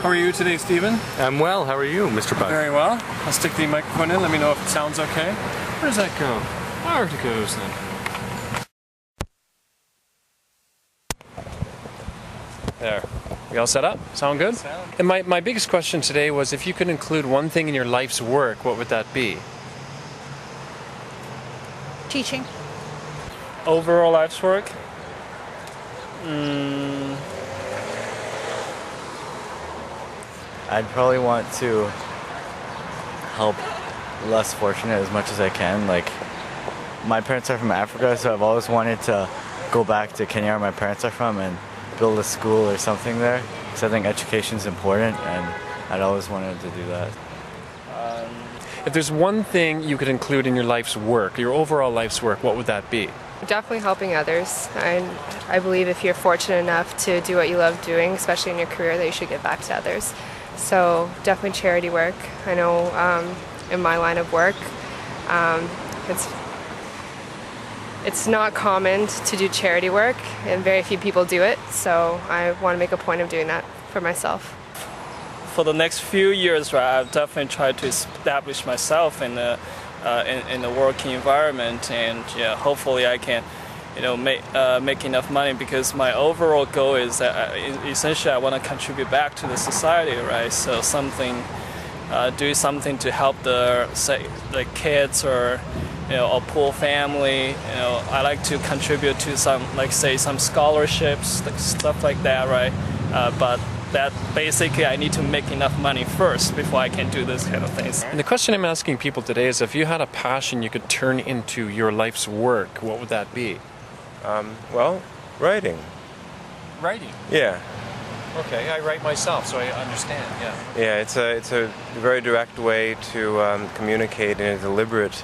How are you today, Stephen? I'm well. How are you, Mr. Puck? Very well. I'll stick the microphone in. Let me know if it sounds okay. Where does that go? There it goes then. There. We all set up? Sound good? And my biggest question today was, if you could include one thing in your life's work, what would that be? Teaching. Overall life's work? I'd probably want to help less fortunate as much as I can. Like, my parents are from Africa, so I've always wanted to go back to Kenya where my parents are from and build a school or something there, because I think education's important, and I'd always wanted to do that. If there's one thing you could include in your life's work, your overall life's work, what would that be? Definitely helping others. I believe if you're fortunate enough to do what you love doing, especially in your career, that you should give back to others. So definitely charity work. I know in my line of work, it's not common to do charity work, and very few people do it. So I want to make a point of doing that for myself. For the next few years, right, I've definitely tried to establish myself in the working environment, and yeah, hopefully I can, make enough money, because my overall goal is that essentially I want to contribute back to the society, right? So do something to help the kids or a poor family. I like to contribute to some scholarships, stuff like that, right? But that basically I need to make enough money first before I can do this kind of things. And the question I'm asking people today is, if you had a passion you could turn into your life's work, what would that be? Well, writing. Writing? Yeah. Okay, I write myself, so I understand, yeah. Yeah, it's a very direct way to communicate in a deliberate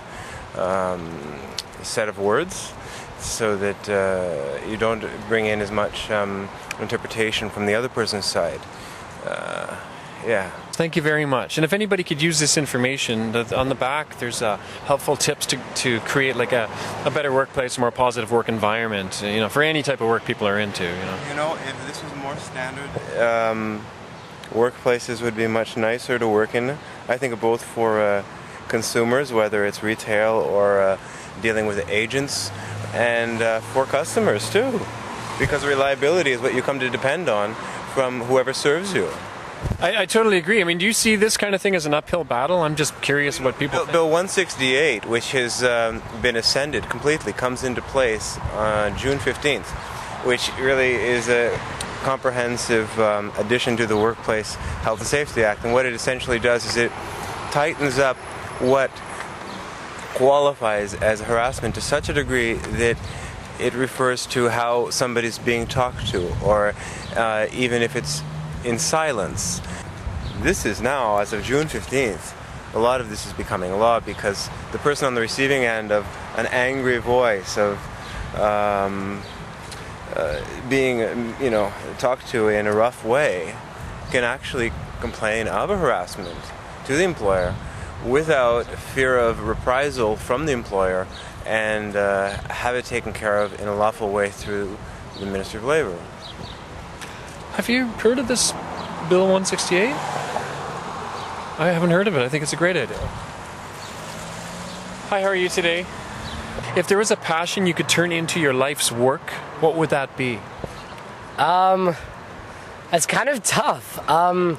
set of words, so that you don't bring in as much interpretation from the other person's side. Yeah. Thank you very much. And if anybody could use this information, on the back there's helpful tips to create like a better workplace, a more positive work environment, for any type of work people are into. If this was more standard, workplaces would be much nicer to work in. I think both for consumers, whether it's retail or dealing with agents, and for customers too, because reliability is what you come to depend on from whoever serves you. I totally agree. I mean, do you see this kind of thing as an uphill battle? I'm just curious what people think. Bill 168, which has been ascended completely, comes into place on June 15th, which really is a comprehensive addition to the Workplace Health and Safety Act. And what it essentially does is it tightens up what qualifies as harassment to such a degree that it refers to how somebody's being talked to, or even if it's in silence. This is now, as of June 15th, a lot of this is becoming law, because the person on the receiving end of an angry voice, of being, talked to in a rough way, can actually complain of a harassment to the employer without fear of reprisal from the employer, and have it taken care of in a lawful way through the Ministry of Labour. Have you heard of this Bill 168? I haven't heard of it. I think it's a great idea. Hi, how are you today? If there was a passion you could turn into your life's work, what would that be? That's kind of tough. I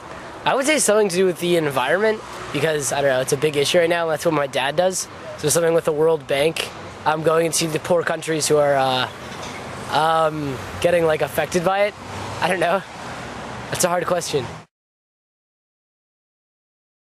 would say something to do with the environment, because, I don't know, it's a big issue right now. That's what my dad does. So something with the World Bank. I'm going to see the poor countries who are getting affected by it. I don't know. That's a hard question.